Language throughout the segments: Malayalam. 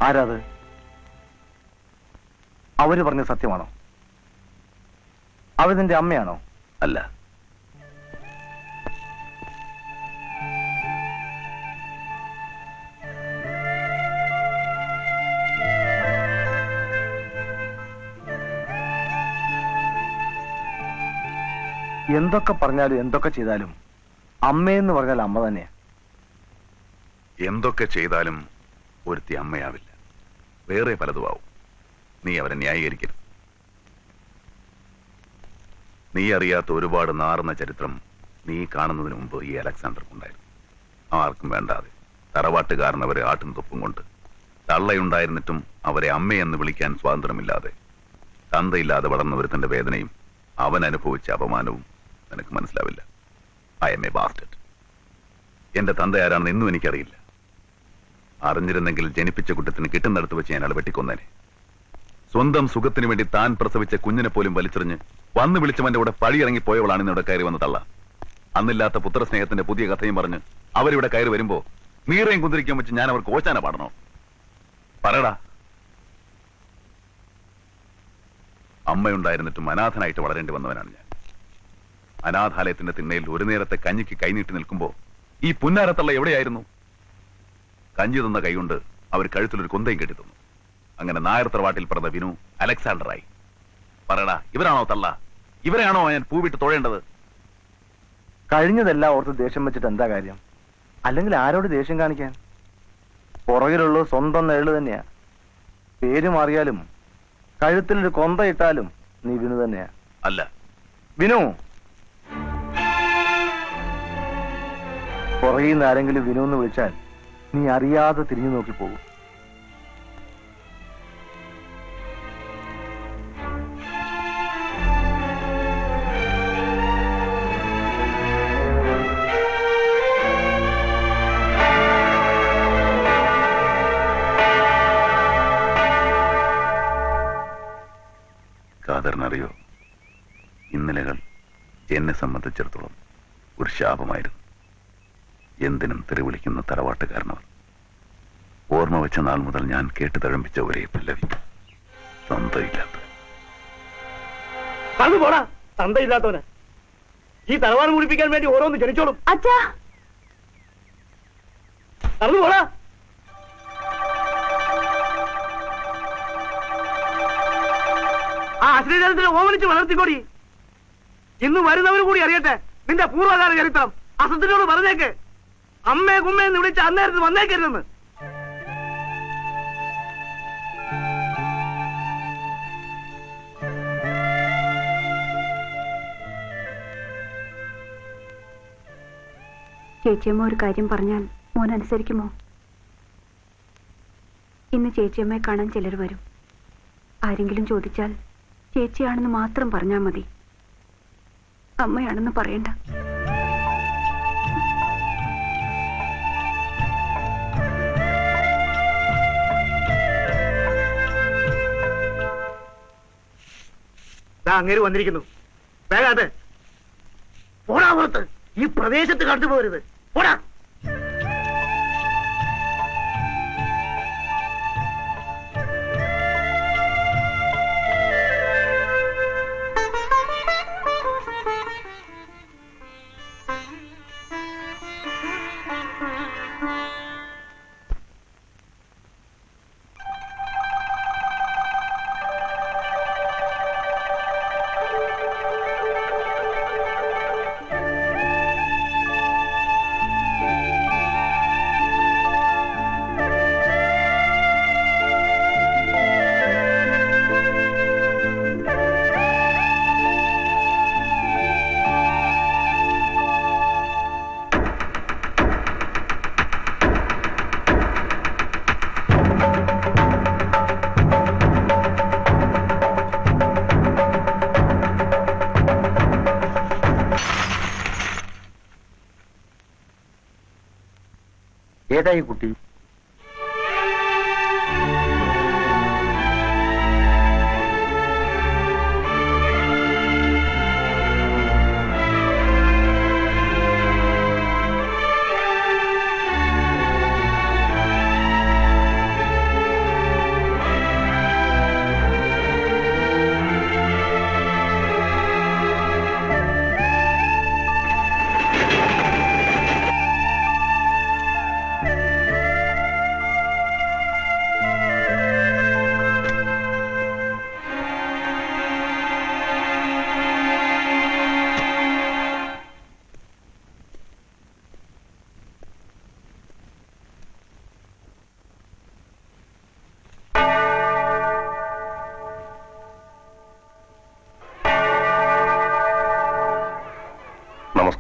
ആരാത്? അവര് പറഞ്ഞ സത്യമാണോ? അവരിന്റെ അമ്മയാണോ? അല്ല. എന്തൊക്കെ പറഞ്ഞാലും എന്തൊക്കെ ചെയ്താലും അമ്മയെന്ന് പറഞ്ഞാൽ അമ്മ തന്നെയാ. എന്തൊക്കെ ചെയ്താലും ഒരുത്തി അമ്മയാവില്ല, വേറെ പലതുമാവും. നീ അവരെ ന്യായീകരിക്കരുത്. നീ അറിയാത്ത ഒരുപാട് നാറുന്ന ചരിത്രം നീ കാണുന്നതിന് മുമ്പ് ഈ അലക്സാണ്ടർക്കുണ്ടായിരുന്നു. ആർക്കും വേണ്ടാതെ തറവാട്ടുകാരൻ അവരെ ആട്ടും തൊപ്പും കൊണ്ട്, തള്ളയുണ്ടായിരുന്നിട്ടും അവരെ അമ്മയെന്ന് വിളിക്കാൻ സ്വാതന്ത്ര്യമില്ലാതെ, തന്തയില്ലാതെ വളർന്ന ഒരുത്തന്റെ വേദനയും അവൻ അനുഭവിച്ച അപമാനവും നിനക്ക് മനസ്സിലാവില്ല. I M A bastard. എന്റെ തന്ത ആരാണെന്ന് ഇന്നും എനിക്കറിയില്ല. അറിഞ്ഞിരുന്നെങ്കിൽ ജനിപ്പിച്ച കുറ്റത്തിന് കിട്ടുന്നിടത്ത് വെച്ച് ഞാൻ അയാൾ വെട്ടിക്കൊന്നേനെ. സ്വന്തം സുഖത്തിന് വേണ്ടി താൻ പ്രസവിച്ച കുഞ്ഞിനെ പോലും വലിച്ചെറിഞ്ഞ് വന്ന് വിളിച്ചവന്റെ കൂടെ പഴിയിറങ്ങി പോയവളാണ് ഇന്നിവിടെ കയറി വന്ന് തള്ള. അന്നില്ലാത്ത പുത്രസ്നേഹത്തിന്റെ പുതിയ കഥയും പറഞ്ഞ് അവരിവിടെ കയറി വരുമ്പോ മീറയും കുന്തിരിക്കാൻ വെച്ച് ഞാൻ അവർക്ക് ഓച്ചാന പാടണോ? പറയടാ. അമ്മയുണ്ടായിരുന്നിട്ടും അനാഥനായിട്ട് വളരേണ്ടി വന്നവനാണ് ഞാൻ. അനാഥാലയത്തിന്റെ തിണ്ണയിൽ ഒരു നേരത്തെ കഞ്ഞിക്ക് കൈനീട്ടി നിൽക്കുമ്പോ ഈ പുന്നാരത്തള്ള എവിടെയായിരുന്നു? കഞ്ഞി തന്ന കൈകൊണ്ട് അവർ കഴുത്തിലൊരു കൊന്തയും കെട്ടി തന്നു. അങ്ങനെ നായർ തറവാട്ടിൽ പറഞ്ഞ വിനു അലക്സാണ്ടറായി. പറയടാ, ഇവരാണോ തള്ള? ഇവരെയാണോ ഞാൻ പൂവിട്ട് തൊഴേണ്ടത്? കഴിഞ്ഞതെല്ലാം ഓർത്ത് ദേഷ്യം വെച്ചിട്ട് എന്താ കാര്യം? അല്ലെങ്കിൽ ആരോട് ദേഷ്യം കാണിക്കാൻ? പുറകിലുള്ളത് സ്വന്തം നേള് തന്നെയാ. പേര് മാറിയാലും കഴുത്തിലൊരു കൊന്ത ഇട്ടാലും നീ വിനു തന്നെയാ. അല്ല വിനു. പുറകിൽ നിന്ന് ആരെങ്കിലും വിനു എന്ന് വിളിച്ചാൽ നീ അറിയാതെ തിരിഞ്ഞു നോക്കി പോകും. കാതറിനറിയോ, ഇന്നലെകൾ എന്നെ സംബന്ധിച്ചിടത്തോളം ഒരു ശാപമായിരുന്നു. എന്തിനും തെറിവിളിക്കുന്ന തറവാട്ടുകാരനവർ. ഓർമ്മ വെച്ച നാൾ മുതൽ ഞാൻ കേട്ട് തഴമ്പിച്ച ഒരേ പല്ലവി, തന്തയില്ലാത്ത. പോടാ തന്തയില്ലാത്തവന്. ഈ തറവാട് മുടിപ്പിക്കാൻ വേണ്ടി ഓരോന്ന് ജനിച്ചോളും. അച്ഛാ, നടന്നു പോടാ. ആ അശ്ലീലത്തിന് ഓമനിച്ച് വളർത്തിക്കോടി. ഇന്ന് വരുന്നവർ കൂടി അറിയട്ടെ നിന്റെ പൂർവ്വകാല ചരിത്രം. അസത്തിനോട് പറഞ്ഞേക്ക്, അമ്മയെ കുമ്മയെന്ന് വിളിച്ച് അന്നേരത്ത് വന്നേക്കരുതെന്ന്. ചേച്ചിയമ്മ ഒരു കാര്യം പറഞ്ഞാൽ മോൻ അനുസരിക്കുമോ? ഇന്ന് ചേച്ചിയമ്മയെ കാണാൻ ചിലർ വരും. ആരെങ്കിലും ചോദിച്ചാൽ ചേച്ചിയാണെന്ന് മാത്രം പറഞ്ഞാൽ മതി. അമ്മയാണെന്ന് പറയണ്ട. അങ്ങേര് വന്നിരിക്കുന്നു. വേഗാതെ പോടാ പുറത്ത്. ഈ പ്രദേശത്ത് കണ്ടുപോകരുത്. പോടാ. ഏതായി കുട്ടി?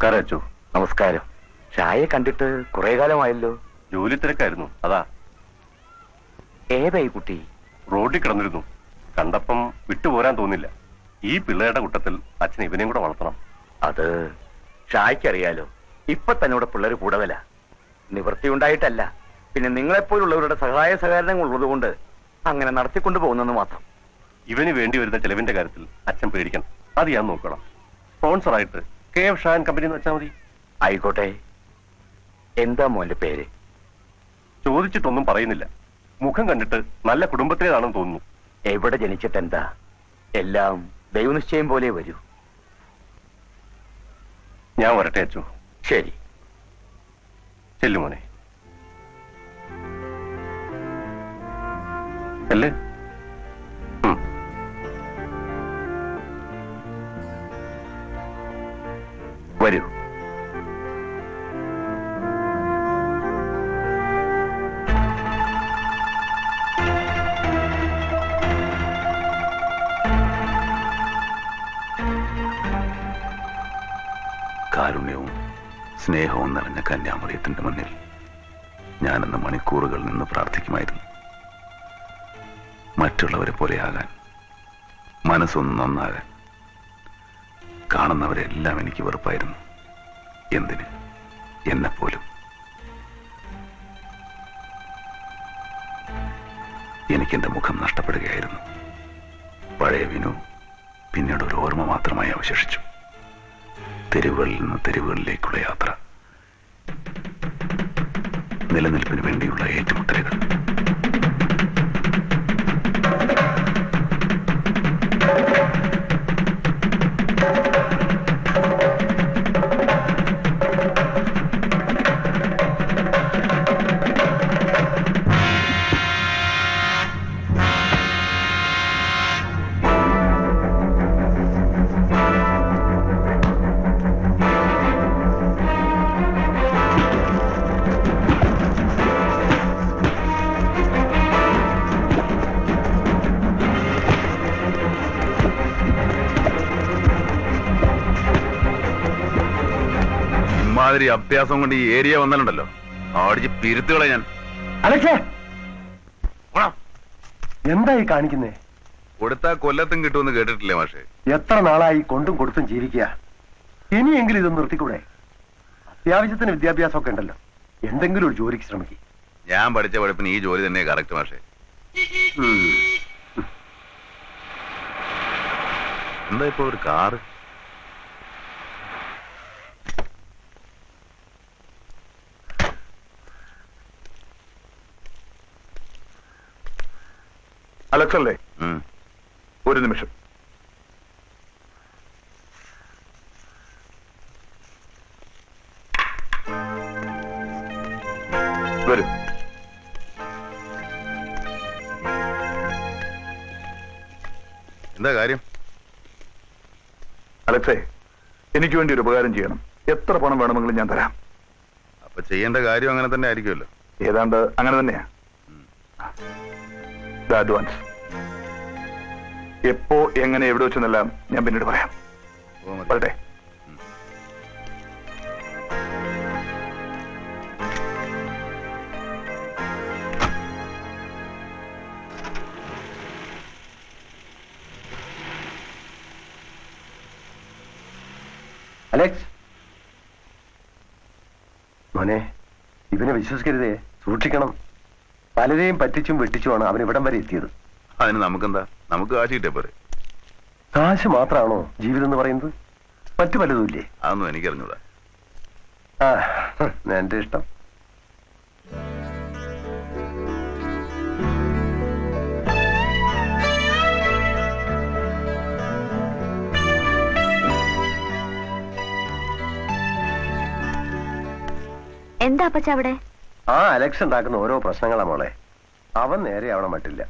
നമസ്കാരം അച്ചു. നമസ്കാരം. ഷായെ കണ്ടിട്ട് കുറെ കാലമായല്ലോ. ജോലി തിരക്കായിരുന്നു, അതാ. ഏതായി കുട്ടി? റോഡിൽ കിടന്നിരുന്നു. കണ്ടപ്പം വിട്ടുപോരാൻ തോന്നില്ല. ഈ പിള്ളേരുടെ കൂട്ടത്തിൽ അച്ഛൻ ഇവനെയും കൂടെ വളർത്തണം. അത് ഷായ്ക്കറിയാലോ. ഇപ്പൊ തന്നോട് പിള്ളേര് കൂടുതലാ. നിവൃത്തി ഉണ്ടായിട്ടല്ല, പിന്നെ നിങ്ങളെപ്പോലുള്ളവരുടെ സഹായ സഹകരണങ്ങൾ ഉള്ളതുകൊണ്ട് അങ്ങനെ നടത്തിക്കൊണ്ടു പോകുന്നെന്ന് മാത്രം. ഇവന് വേണ്ടി വരുന്ന ചെലവിന്റെ കാര്യത്തിൽ അച്ഛൻ പേടിക്കണം. അത് ഞാൻ നോക്കണം. സ്പോൺസറായിട്ട് KF ഷാൻ കമ്പനി എന്ന് വെച്ചാൽ മതി. ആയിക്കോട്ടെ. എന്താ മോന്റെ പേര്? ചോദിച്ചിട്ടൊന്നും പറയുന്നില്ല. മുഖം കണ്ടിട്ട് നല്ല കുടുംബത്തിലേതാണെന്ന് തോന്നുന്നു. എവിടെ ജനിച്ചിട്ടെന്താ, എല്ലാം ദൈവനിശ്ചയം പോലെ വരൂ. ഞാൻ വരട്ടെ അച്ചു. ശരി, ചെല്ലുമോനെ. അല്ലേ? വരൂ. കാരുണ്യവും സ്നേഹവും നിറഞ്ഞ കന്യാമറിയത്തിന്റെ മുന്നിൽ ഞാനെന്ന മണിക്കൂറുകൾ നിന്ന് പ്രാർത്ഥിക്കുമായിരുന്നു. മറ്റുള്ളവരെ പോലെയാകാൻ, മനസ്സൊന്ന് നന്നാകാൻ. കാണുന്നവരെല്ലാം എനിക്ക് വെറുപ്പായിരുന്നു. എന്തിന്? എന്നെപ്പോലും. എനിക്കെന്റെ മുഖം നഷ്ടപ്പെടുകയായിരുന്നു. പഴയ വിനു പിന്നീട് ഒരു ഓർമ്മ മാത്രമായി അവശേഷിച്ചു. തെരുവുകളിൽ നിന്ന് തെരുവുകളിലേക്കുള്ള യാത്ര, നിലനിൽപ്പിന് വേണ്ടിയുള്ള ഏറ്റുമുട്ടലുകൾ. ഇമാതിരി അഭ്യാസം കൊണ്ട് ഈ ഏരിയ വന്നാലുണ്ടല്ലോ, ആടിച്ച് പിരുത്തുകളെ ഞാൻ. അലക്സേ, എന്തായി കാണിക്കുന്നേ? കൊടുത്താ കൊല്ലത്തും കിട്ടുമെന്ന് കേട്ടിട്ടില്ലേ മാഷേ? എത്ര നാളായി കൊണ്ടും കൊടുത്തും ജീവിക്കുക. ഇനിയെങ്കിലും ഇതൊന്നും നിർത്തിക്കൂടെ? അത്യാവശ്യത്തിന് വിദ്യാഭ്യാസമൊക്കെ ഉണ്ടല്ലോ, എന്തെങ്കിലും ഒരു ജോലിക്ക് ശ്രമിക്കും. ഞാൻ പഠിച്ച പഠിപ്പിന് ഈ ജോലി തന്നെ കറക്റ്റ് മാഷേ. എന്താ ഇപ്പൊ ഒരു കാറ്? അലക്സ് അല്ലേ? ഒരു നിമിഷം. വരൂ. എന്താ കാര്യം? അലക്സേ, എനിക്ക് വേണ്ടി ഒരു ഉപകാരം ചെയ്യണം. എത്ര പണം വേണമെങ്കിലും ഞാൻ തരാം. അപ്പൊ ചെയ്യേണ്ട കാര്യം അങ്ങനെ തന്നെ ആയിരിക്കുമല്ലോ. ഏതാണ്ട് അങ്ങനെ തന്നെയാ. അഡ്വാൻസ് എപ്പോ എങ്ങനെ എവിടെ വെച്ചെന്നെല്ലാം ഞാൻ പിന്നീട് പറയാം. പറട്ടെ. അലക്സ് മോനെ, ഇവനെ വിശ്വസിക്കരുതേ, സൂക്ഷിക്കണം. പലരെയും പറ്റിച്ചും വെട്ടിച്ചുമാണ് അവൻ ഇവിടം വരെ എത്തിയത്. അതിന് നമുക്കെന്താ? നമുക്ക് കാശ് കിട്ടിയ പോരെ. കാശ് മാത്രമാണോ ജീവിതം എന്ന് പറയുന്നത്? മറ്റു പലതുമില്ലേ? അതൊന്നും എനിക്കറിഞ്ഞൂടാ. എന്റെ ഇഷ്ടം. എന്താ അപ്പച്ച അവിടെ? അലക്സ് ഉണ്ടാക്കുന്ന ഓരോ പ്രശ്നങ്ങളാ മോളെ. അവൻ നേരെ അവിടെ മട്ടില്ല.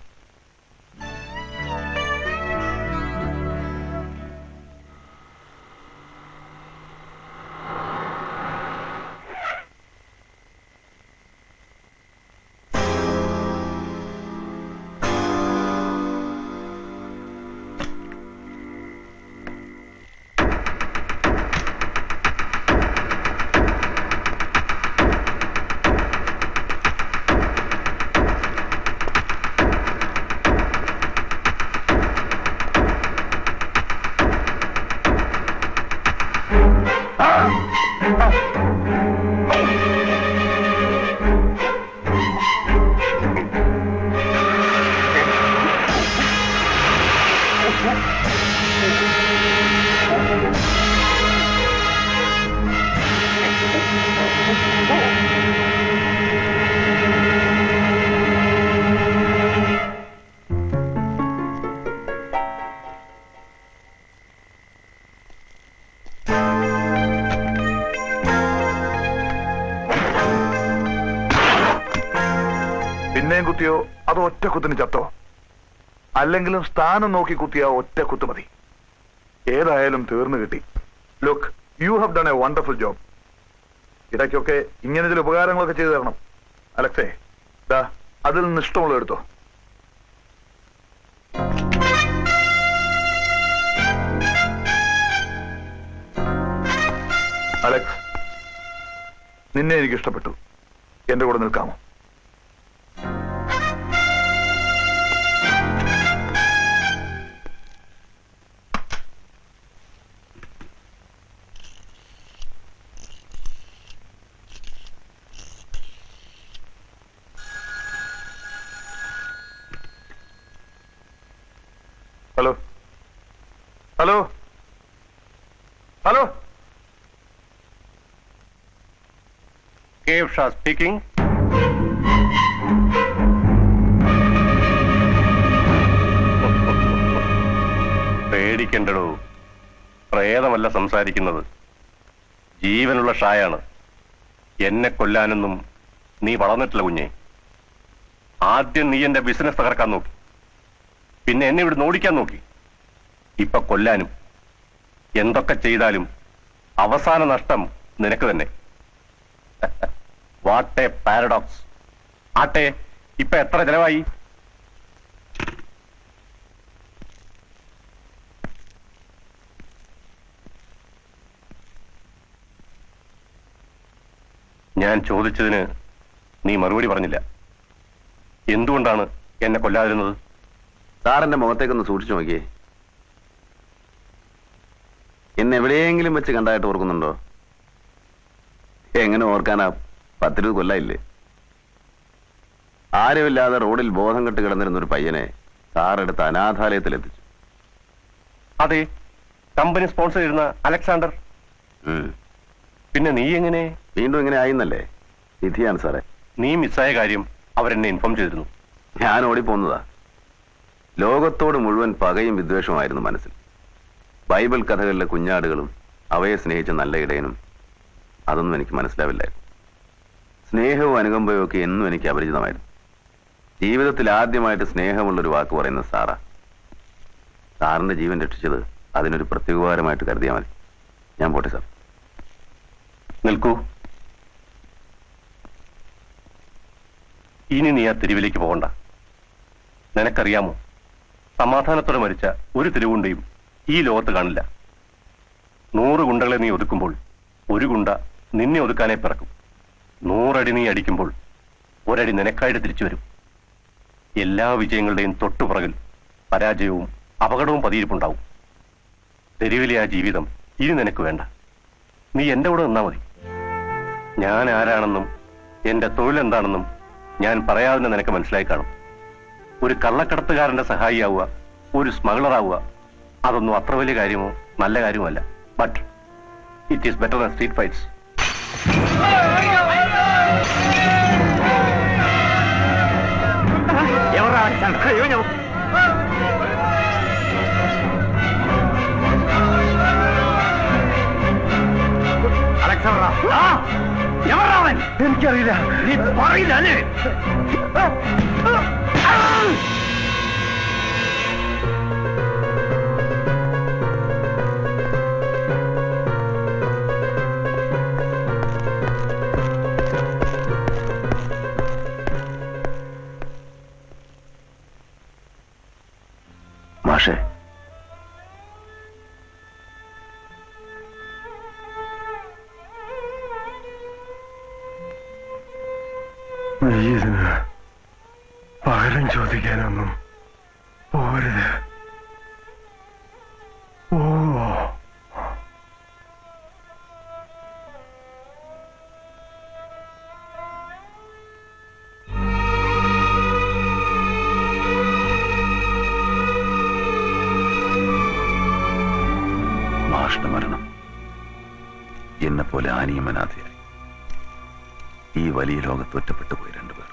കുത്തിയോ അതോ ഒറ്റ കുത്തിന് ചത്തോ? അല്ലെങ്കിലും സ്ഥാനം നോക്കി കുത്തിയ ഒറ്റ കുത്തു മതി. ഏതായാലും തീർന്നു കിട്ടി. Look, you have done A wonderful job. ഇടയ്ക്കൊക്കെ ഇങ്ങനെ ചില ഉപകാരങ്ങളൊക്കെ ചെയ്തു തരണം. അലക്സേ, ദാ അതിൽ നിന്ന് ഇഷ്ടമുള്ള എടുത്തോ. അലക്സ്, നിന്നെ എനിക്ക് ഇഷ്ടപ്പെട്ടു. എന്റെ കൂടെ നിൽക്കാമോ? Hello hello hello. കേവ് ഷാ സ്പീക്കിംഗ്. പേടിക്കണ്ടടോ, പ്രേതമല്ല സംസാരിക്കുന്നത്, ജീവനുള്ള ഷായാണ്. എന്നെ കൊല്ലാനൊന്നും നീ വളർന്നിട്ടില്ല കുഞ്ഞെ. ആദ്യം നീ എന്റെ ബിസിനസ് തകർക്കാൻ നോക്കി, പിന്നെ എന്നെ ഇവിടെ ഓടിക്കാൻ നോക്കി, ഇപ്പൊ കൊല്ലാനും. എന്തൊക്കെ ചെയ്താലും അവസാന നഷ്ടം നിനക്ക് തന്നെ. What A paradox. ആട്ടെ, ഇപ്പൊ എത്ര ചെലവായി? ഞാൻ ചോദിച്ചതിന് നീ മറുപടി പറഞ്ഞില്ല. എന്തുകൊണ്ടാണ് എന്നെ കൊല്ലാതിരുന്നത്? സാറിന്റെ മുഖത്തേക്കൊന്ന് സൂക്ഷിച്ചു നോക്കിയേ. എന്നെ എവിടെയെങ്കിലും വെച്ച് കണ്ടായിട്ട് ഓർക്കുന്നുണ്ടോ? എങ്ങനെ ഓർക്കാനാ? 10-20 കൊല്ലായില്ലേ. ആരുമില്ലാതെ റോഡിൽ ബോധം കെട്ട് കിടന്നിരുന്നൊരു പയ്യനെ സാറെടുത്ത് അനാഥാലയത്തിലെത്തിച്ചു. അതെ, കമ്പനി സ്പോൺസർ ചെയ്യുന്ന അലക്സാണ്ടർ. പിന്നെ നീ എങ്ങനെ വീണ്ടും ഇങ്ങനെ ആയിന്നല്ലേ? വിധിയാണ് സാറേ. നീ മിസ്സായ കാര്യം അവരെന്നെ ഇൻഫോം ചെയ്തിരുന്നു. ഞാൻ ഓടിപ്പോന്നതാ. ലോകത്തോട് മുഴുവൻ പകയും വിദ്വേഷമായിരുന്നു മനസ്സിൽ. ബൈബിൾ കഥകളിലെ കുഞ്ഞാടുകളും അവയെ സ്നേഹിച്ച നല്ല ഇടയനും അതൊന്നും എനിക്ക് മനസ്സിലാവില്ലായിരുന്നു. സ്നേഹവും അനുകമ്പയും ഒക്കെ എന്നും എനിക്ക് അപരിചിതമായിരുന്നു. ജീവിതത്തിൽ ആദ്യമായിട്ട് സ്നേഹമുള്ളൊരു വാക്ക് പറയുന്ന സാറാ. സാറിന്റെ ജീവൻ രക്ഷിച്ചത് അതിനൊരു പ്രത്യുപകാരമായിട്ട് കരുതിയാൽ മതി. ഞാൻ പോട്ടെ സാർ. നിൽക്കൂ. ഇനി നീ ആ തെരുവിലേക്ക് പോകണ്ട. നിനക്കറിയാമോ, സമാധാനത്തോടെ മരിച്ച ഒരു തെരുവുണ്ടയും ഈ ലോകത്ത് കാണില്ല. 100 ഗുണ്ടകളെ നീ ഒതുക്കുമ്പോൾ 1 ഗുണ്ട നിന്നെ ഒതുക്കാനേ പിറക്കും. 100 അടി നീ അടിക്കുമ്പോൾ 1 അടി നിനക്കായിട്ട് തിരിച്ചു വരും. എല്ലാ വിജയങ്ങളുടെയും തൊട്ടുപുറകിൽ പരാജയവും അപകടവും പതിയിരിപ്പുണ്ടാവും. തെരുവിലെ ആ ജീവിതം ഇനി നിനക്ക് വേണ്ട. നീ എന്റെ കൂടെ നിന്നാ മതി. ഞാൻ ആരാണെന്നും എന്റെ തൊഴിലെന്താണെന്നും ഞാൻ പറയാതെ നിനക്ക് മനസ്സിലായി കാണും. ഒരു കള്ളക്കടത്തുകാരന്റെ സഹായിയാവുക, ഒരു സ്മഗ്ലറാവുക, അതൊന്നും അത്ര വലിയ കാര്യമോ നല്ല കാര്യമല്ല. But it is better than street fights. എനിക്കറിയില്ല. നീ പറയില്ല അല്ലേ? മാഷേ, നീ ഇതിന് പകരം ചോദിക്കാനൊന്നും പോരുത്. ഓ, മാഷിന്റെ മരണം എന്നെപ്പോലെ ആനിയും അനാഥയായി ഈ വലിയ ലോകത്ത് ഒറ്റപ്പെട്ടു പോയി 2 പേർ.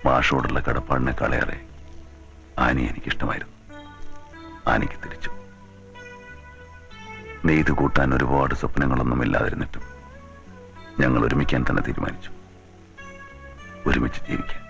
മാഷോടുള്ള കടപ്പാടിനെക്കാളേറെ ആനി എനിക്കിഷ്ടമായിരുന്നു. ആനിക്ക് തിരിച്ചു. നെയ്ത് കൂട്ടാൻ ഒരുപാട് സ്വപ്നങ്ങളൊന്നും ഇല്ലാതിരുന്നിട്ടും ഞങ്ങൾ ഒരുമിക്കാൻ തന്നെ തീരുമാനിച്ചു. ഒരുമിച്ച് ജീവിക്കാൻ.